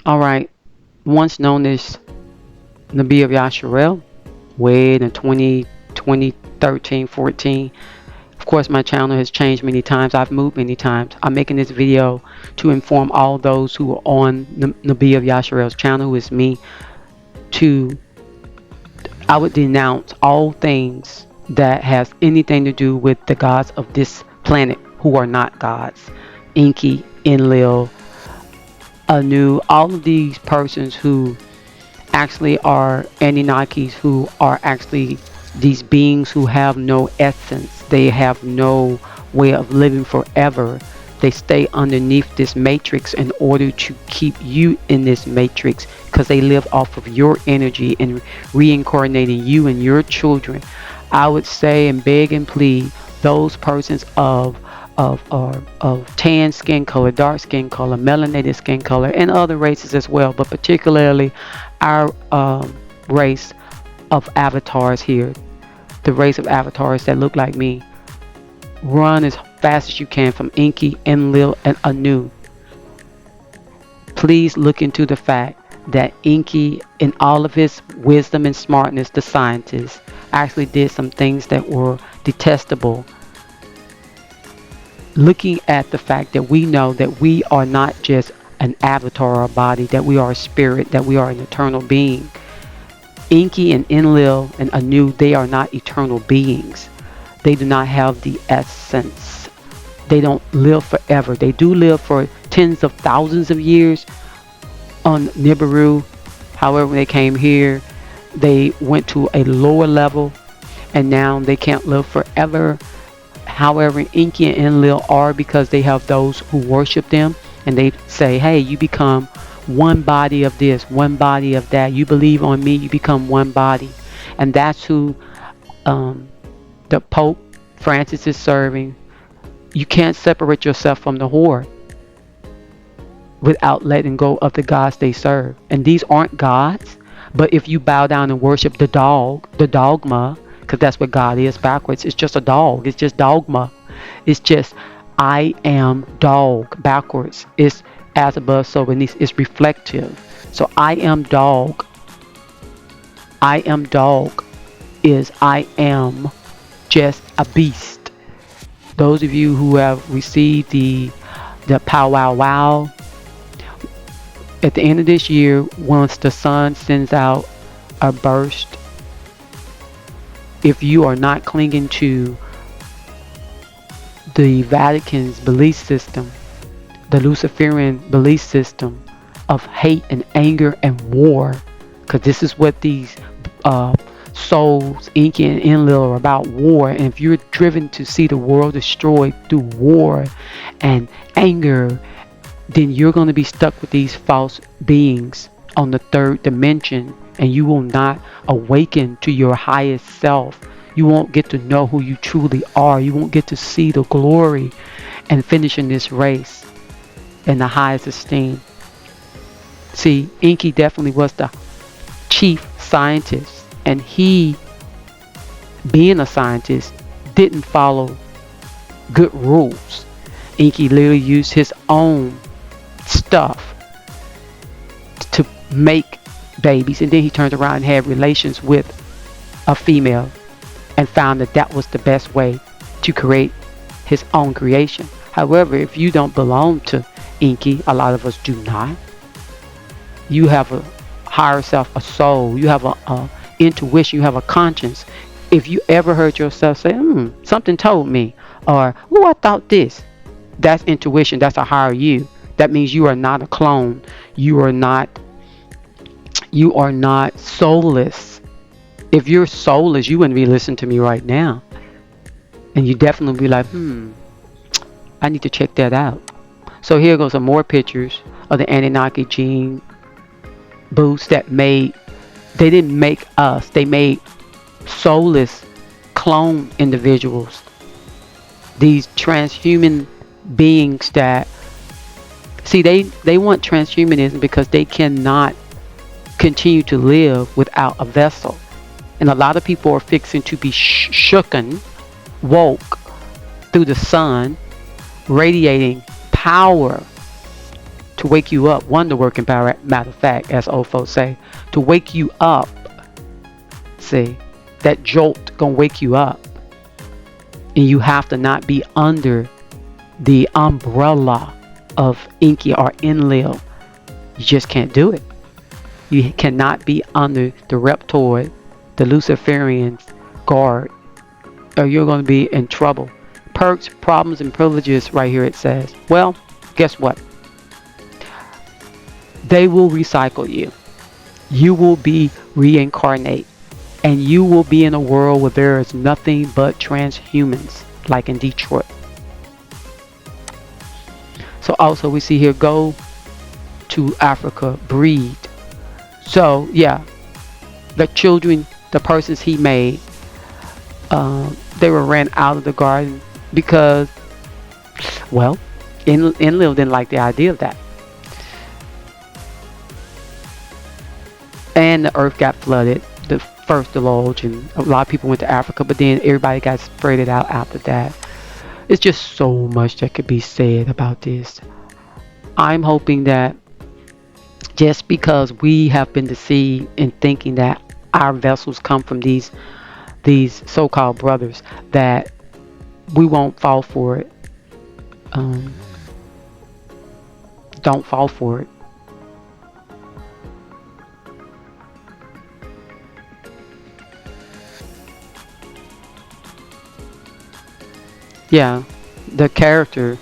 All right. Once known as Nabi of Yasharel, way in 2013, 14. Of course, my channel has changed many times. I've moved many times. I'm making this video to inform all those who are on Nabi of Yasharel's channel, who is me, to I would denounce all things that has anything to do with the gods of this planet who are not gods. Enki, Enlil, Anu, all of these persons who actually are Anunnakis, who are actually these beings who have no essence. They have no way of living forever. They stay underneath this matrix in order to keep you in this matrix because they live off of your energy and reincarnating you and your children. I would say and beg and plead those persons of tan skin color, dark skin color, melanated skin color, and other races as well, but particularly our race of avatars here, the race of avatars that look like me. Run as fast as you can from Enki, Enlil, and Anu. Please look into the fact that Enki, in all of his wisdom and smartness, the scientist, actually did some things that were detestable. Looking at the fact that we know that we are not just an avatar or a body, that we are a spirit, that we are an eternal being. Enki and Enlil and Anu, they are not eternal beings. They do not have the essence. They don't live forever. They do live for tens of thousands of years on Nibiru. However, when they came here, they went to a lower level and now they can't live forever. However, Enki and Enlil are, because they have those who worship them, and they say, hey, you become one body of this, one body of that. You believe on me, you become one body. And that's who the Pope Francis is serving. You can't separate yourself from the horde without letting go of the gods they serve. And these aren't gods, but if you bow down and worship the dog, the dogma, because that's what God is backwards. It's just a dog. It's just dogma. It's just I am dog backwards. It's as above, so beneath. It's reflective. So I am dog. I am dog is I am just a beast. Those of you who have received the powwow wow, at the end of this year, once the sun sends out a burst, if you are not clinging to the Vatican's belief system, the Luciferian belief system of hate and anger and war, because this is what these souls, Enki and Enlil, are about: war. And if you're driven to see the world destroyed through war and anger, then you're going to be stuck with these false beings on the third dimension, and you will not awaken to your highest self. You won't get to know who you truly are. You won't get to see the glory and finishing this race in the highest esteem. See, Enki definitely was the chief scientist, and he, being a scientist, didn't follow good rules. Enki literally used his own stuff to make babies, and then he turned around and had relations with a female and found that that was the best way to create his own creation. However, if you don't belong to Enki, a lot of us do not, you have a higher self, a soul, you have a intuition, you have a conscience. If you ever heard yourself say, something told me, or I thought this, that's intuition. That's a higher you. That means you are not a clone. You are not soulless. If you're soulless, you wouldn't be listening to me right now. And you definitely be like, I need to check that out. So here goes some more pictures of the Anunnaki gene boosts that they didn't make us. They made soulless clone individuals. These transhuman beings that, see, they want transhumanism because they cannot continue to live without a vessel. And a lot of people are fixing to be shooken, woke through the sun, radiating power to wake you up. Wonder working power, matter of fact, as old folks say, to wake you up. See, that jolt gonna wake you up, and you have to not be under the umbrella of Enki or Enlil. You just can't do it. You cannot be under the reptoid, the Luciferian guard, or you're going to be in trouble. Perks, problems, and privileges right here it says. Well, guess what? They will recycle you. You will be reincarnate. And you will be in a world where there is nothing but transhumans, like in Detroit. So also we see here, go to Africa, breed. So yeah, the children, the persons he made, they were ran out of the garden because, well, Enlil didn't like the idea of that. And the earth got flooded, the first deluge, and a lot of people went to Africa, but then everybody got spread it out after that. It's just so much that could be said about this. I'm hoping that just because we have been deceived in thinking that our vessels come from these so-called brothers, that we won't fall for it. Don't fall for it. Yeah, the character,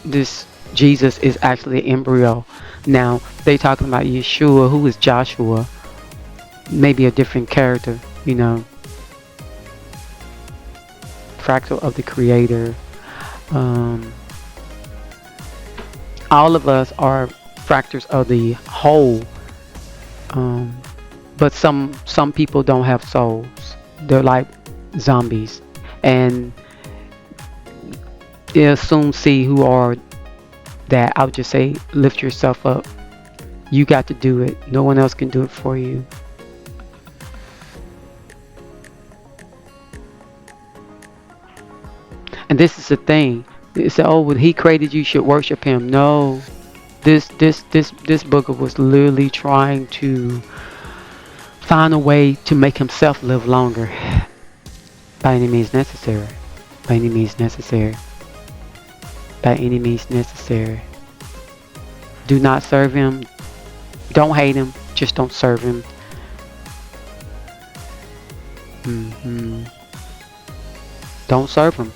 this Jesus, is actually an embryo. Now they talking about Yeshua, who is Joshua, maybe a different character, fractal of the Creator. All of us are fractals of the whole, but some people don't have souls. They're like zombies, and you'll soon see who are that. I would just say, lift yourself up. You got to do it. No one else can do it for you. And this is the thing. They say, oh, well, he created you, should worship him. No. This booker was literally trying to find a way to make himself live longer. By any means necessary. By any means necessary. By any means necessary. Do not serve him. Don't hate him. Just don't serve him. Don't serve him.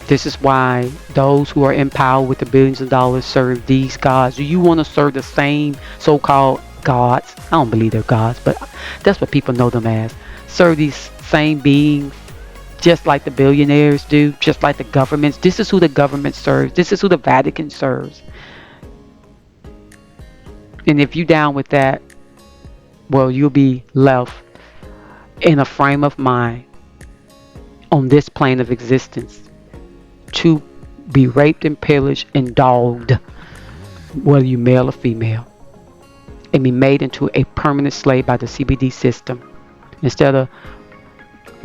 This is why those who are in power with the billions of dollars serve these gods. Do you want to serve the same so-called gods? I don't believe they're gods, but that's what people know them as. Serve these same beings just like the billionaires do, just like the governments. This is who the government serves. This is who the Vatican serves. And if you down with that, well, you'll be left in a frame of mind on this plane of existence to be raped and pillaged and dogged, whether you male or female, and be made into a permanent slave by the CBD system, instead of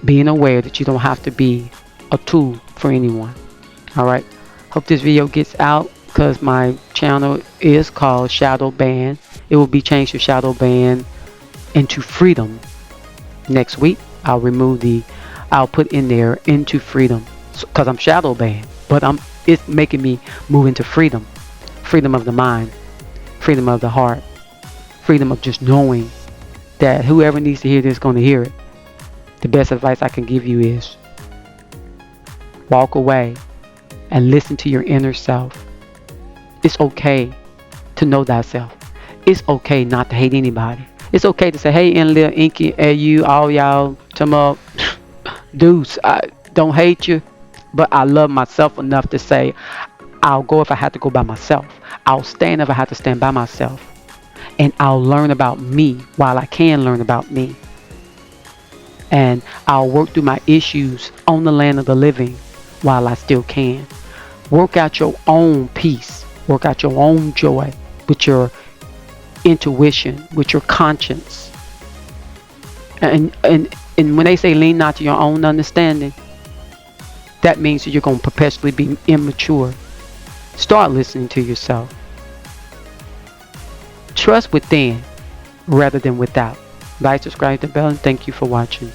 being aware that you don't have to be a tool for anyone. Alright, hope this video gets out, because my channel is called Shadow Band. It will be changed to Shadow Band into Freedom next week. I'll put in there into Freedom, because I'm shadow banned, but it's making me move into freedom. Freedom of the mind, freedom of the heart, freedom of just knowing that whoever needs to hear this is going to hear it. The best advice I can give you is walk away and listen to your inner self. It's okay to know thyself. It's okay not to hate anybody. It's okay to say, hey, Enlil, Enki, you, all y'all, tomorrow, dudes, I don't hate you, but I love myself enough to say, I'll go if I have to go by myself. I'll stand if I have to stand by myself. And I'll learn about me while I can learn about me. And I'll work through my issues on the land of the living while I still can. Work out your own peace. Work out your own joy with your intuition, with your conscience. And when they say lean not to your own understanding, that means that you're going to perpetually be immature. Start listening to yourself. trust within rather than without. Like, subscribe to the bell, and thank you for watching.